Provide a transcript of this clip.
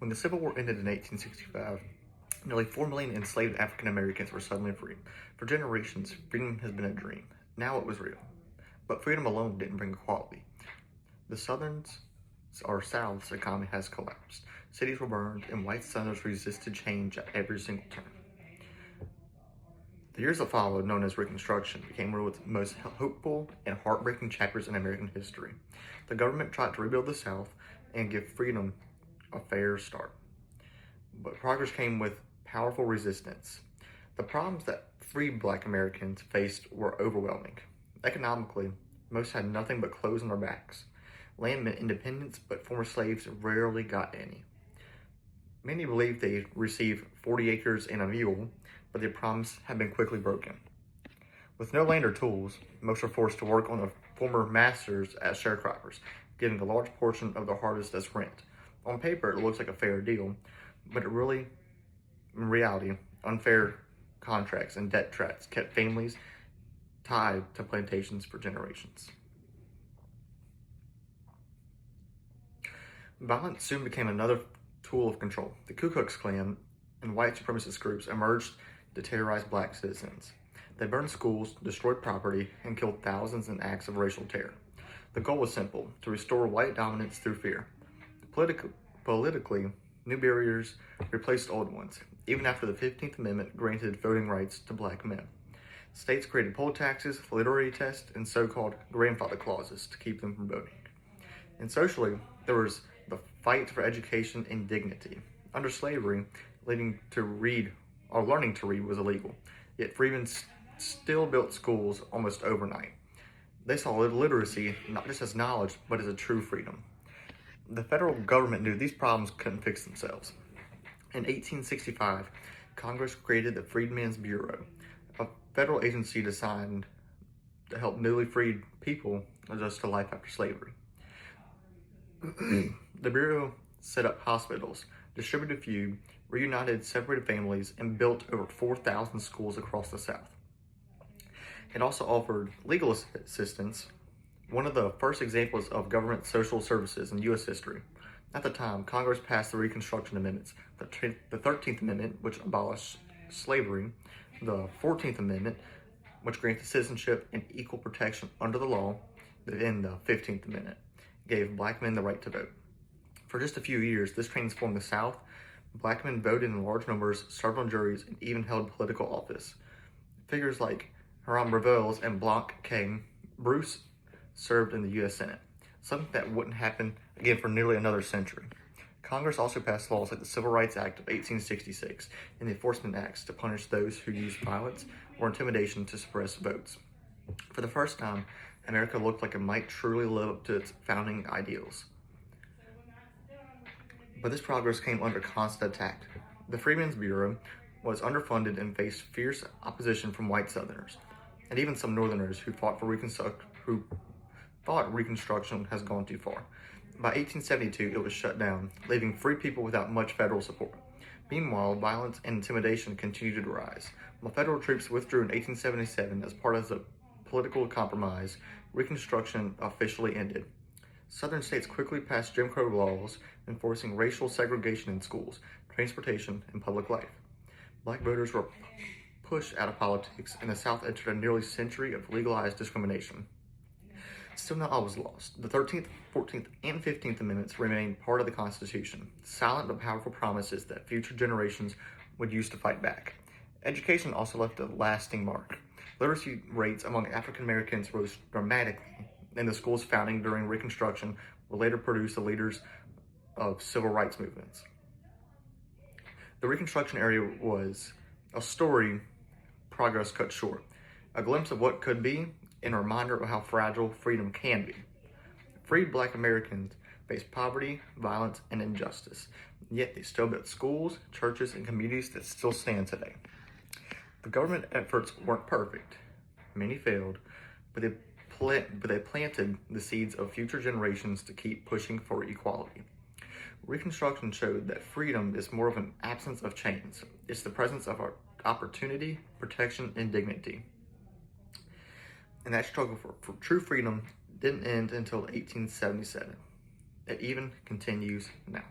When the Civil War ended in 1865, nearly 4 million enslaved African Americans were suddenly free. For generations, freedom has been a dream. Now it was real. But freedom alone didn't bring equality. The South's economy has collapsed. Cities were burned, and white Southerners resisted change at every single turn. The years that followed, known as Reconstruction, became one of the most hopeful and heartbreaking chapters in American history. The government tried to rebuild the South and give freedom a fair start. But progress came with powerful resistance. The problems that free Black Americans faced were overwhelming. Economically, most had nothing but clothes on their backs. Land meant independence, but former slaves rarely got any. Many believed they received 40 acres and a mule, but their promise had been quickly broken. With no land or tools, most were forced to work on their former masters as sharecroppers, getting a large portion of their harvest as rent. On paper, it looks like a fair deal, but in reality, unfair contracts and debt traps kept families tied to plantations for generations. Violence soon became another tool of control. The Ku Klux Klan and white supremacist groups emerged to terrorize Black citizens. They burned schools, destroyed property, and killed thousands in acts of racial terror. The goal was simple: to restore white dominance through fear. Politically, new barriers replaced old ones, even after the 15th Amendment granted voting rights to Black men. States created poll taxes, literary tests, and so-called grandfather clauses to keep them from voting. And socially, there was the fight for education and dignity. Under slavery, learning to read was illegal, yet freedmen still built schools almost overnight. They saw literacy not just as knowledge, but as a true freedom. The federal government knew these problems couldn't fix themselves. In 1865, Congress created the Freedmen's Bureau, a federal agency designed to help newly freed people adjust to life after slavery. The Bureau set up hospitals, distributed food, reunited separated families, and built over 4,000 schools across the South. It also offered legal assistance, one of the first examples of government social services in U.S. history. At the time, Congress passed the Reconstruction Amendments, the 13th Amendment, which abolished slavery, the 14th Amendment, which granted citizenship and equal protection under the law, and the 15th Amendment gave Black men the right to vote. For just a few years, this transformed the South. Black men voted in large numbers, served on juries, and even held political office. Figures like Hiram Revels and Blanc King Bruce served in the U.S. Senate, something that wouldn't happen again for nearly another century. Congress also passed laws like the Civil Rights Act of 1866 and the Enforcement Acts to punish those who used violence or intimidation to suppress votes. For the first time, America looked like it might truly live up to its founding ideals. But this progress came under constant attack. The Freedmen's Bureau was underfunded and faced fierce opposition from white Southerners, and even some Northerners who thought Reconstruction has gone too far. By 1872, it was shut down, leaving free people without much federal support. Meanwhile, violence and intimidation continued to rise. While federal troops withdrew in 1877 as part of the political compromise, Reconstruction officially ended. Southern states quickly passed Jim Crow laws enforcing racial segregation in schools, transportation, and public life. Black voters were pushed out of politics, and the South entered a nearly century of legalized discrimination. Still not all was lost. The 13th, 14th, and 15th Amendments remained part of the Constitution, silent but powerful promises that future generations would use to fight back. Education also left a lasting mark. Literacy rates among African Americans rose dramatically, and the schools founding during Reconstruction would later produce the leaders of civil rights movements. The Reconstruction era was a story progress cut short, a glimpse of what could be, and a reminder of how fragile freedom can be. Freed Black Americans faced poverty, violence, and injustice, yet they still built schools, churches, and communities that still stand today. The government efforts weren't perfect. Many failed, but they planted the seeds of future generations to keep pushing for equality. Reconstruction showed that freedom is more of an absence of chains. It's the presence of our opportunity, protection, and dignity. And that struggle for true freedom didn't end until 1877. It even continues now.